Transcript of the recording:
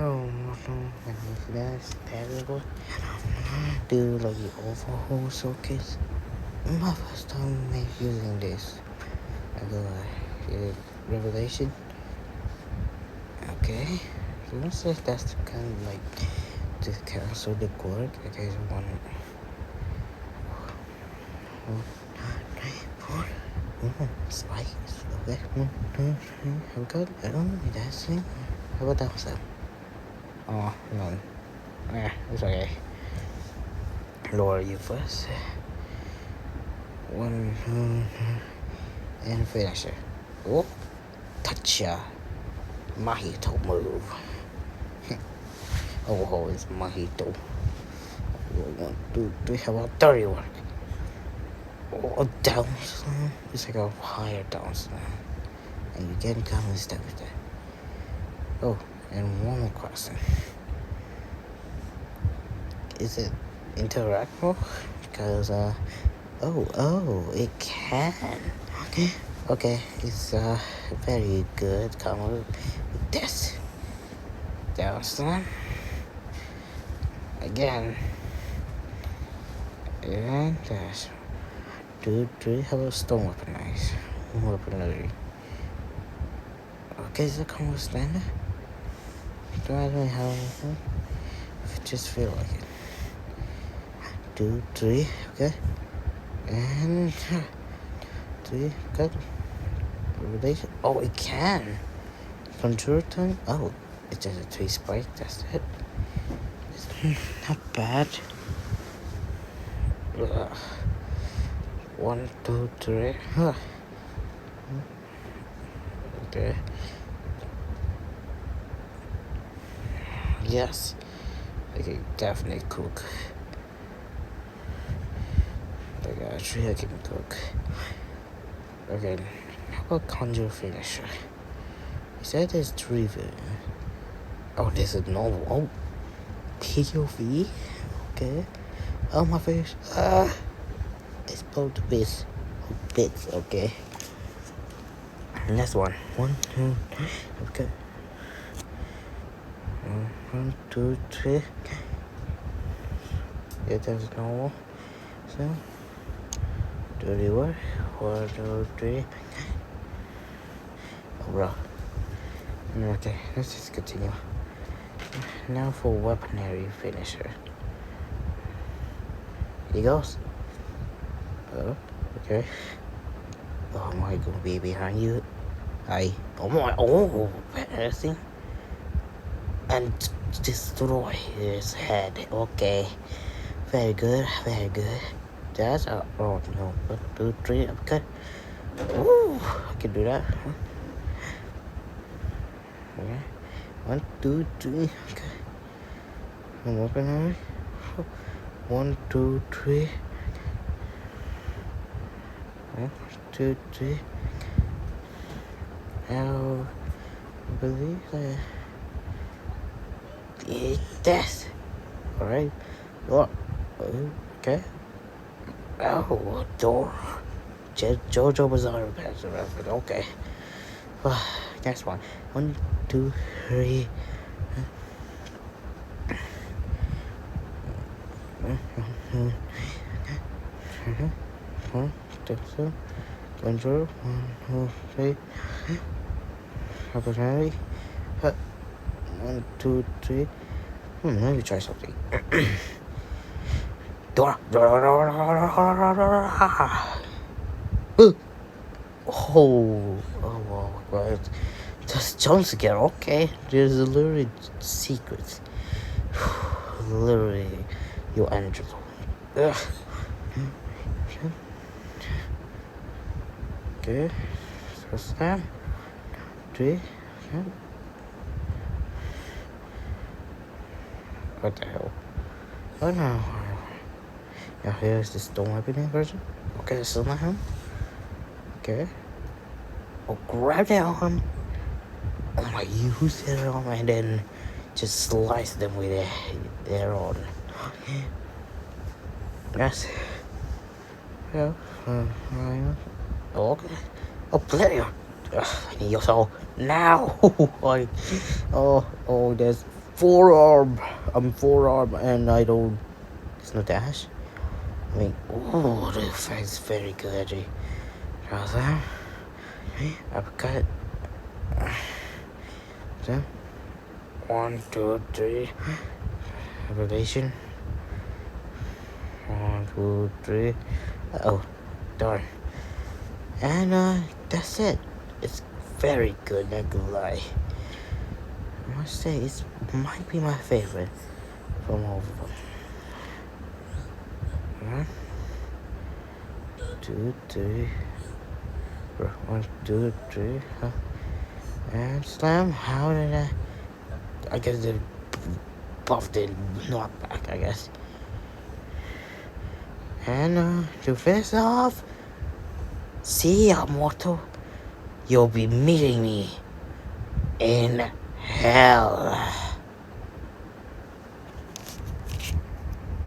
Oh, that's terrible. Do like the overhaul circuits. My first time using this. I go Revelation. Okay. So let's say that's kind of like to cancel the cord. Okay, so 1, 4. Spikes. Okay. 1, 2, 3. Have we got that's it. How about that one? Oh, no. Yeah, it's okay. Lower you first. 1, 2, and finisher. Oh, toucha. Mojito move. Oh, it's mojito. 1, 2, 3. How about 30 work? Oh, down slam. It's like a higher down slam. And you can come and step with that. Oh, and one more question. Is it interactable? Because, it can. Okay, it's very good combo with this. Down slam. Again. And dash. 2, 3. How about stone weaponize? Weaponry. Okay, is the combo standard? Do I really have anything? If I just feel like it. 2, 3. Okay. And 3. Good. Relation. Oh, it can. Control time. Oh, it's just a 3 spike. That's it. It's not bad. 1, 2, 3. Okay. Yes. I can definitely cook. Like actually I can cook. Okay. How about conjure finisher? You said there's 3 of it. Oh, this is normal. Oh, POV. Okay. Oh, my face. It's both bits. Okay. Next one. 1, 2, 3. Okay. 1, 2, 3. Yeah, that's normal. So, dirty work. 1, 2, 3. Oh, bro. Okay, let's just continue. Now for weaponry finisher. He goes. Oh, okay. Oh my, gonna be behind you. Hi. Oh my, embarrassing. And destroy his head. Okay. Very good, very good. That's oh no. 1, 2, 3. Okay. Woo! I can do that. Okay. 1, 2, 3. Okay. I'm open. 1, 2, 3. 1, 2, 3. I believe that it's death. Alright. What? Okay. Oh, door. Jojo Bizarre Pass the rest of it. Okay. Next one. 1, 2, 3. Control. 1, 2, 3. Opportunity. 1, 2, 3. Let me try something. Dora. Oh, God. Just jumps again. Okay. There's literally secrets. Literally, your angel. Ugh. Okay. So stand. 3. Okay. What the hell? Oh no. Now here's the stone weapon version. Okay, so now him. Okay. Oh, grab that arm. Oh my, use that arm and then just slice them with their own. Yes. Yeah. Okay. Oh, player. I need your soul now. Oh, there's forearm. I'm forearm and I don't. It's no dash. I mean, ooh, the fight's very good, actually. How's that? Uppercut. Then 1, 2, 3. Relation. 1, 2, 3. Oh, darn. And that's it. It's very good, not gonna lie. I must say, it might be my favorite from all of them. 1, 2, 3. 1, 2, 3. Huh? And slam. How did I guess they buffed it, not back, I guess. And to finish off, see ya, mortal. You'll be meeting me in hell.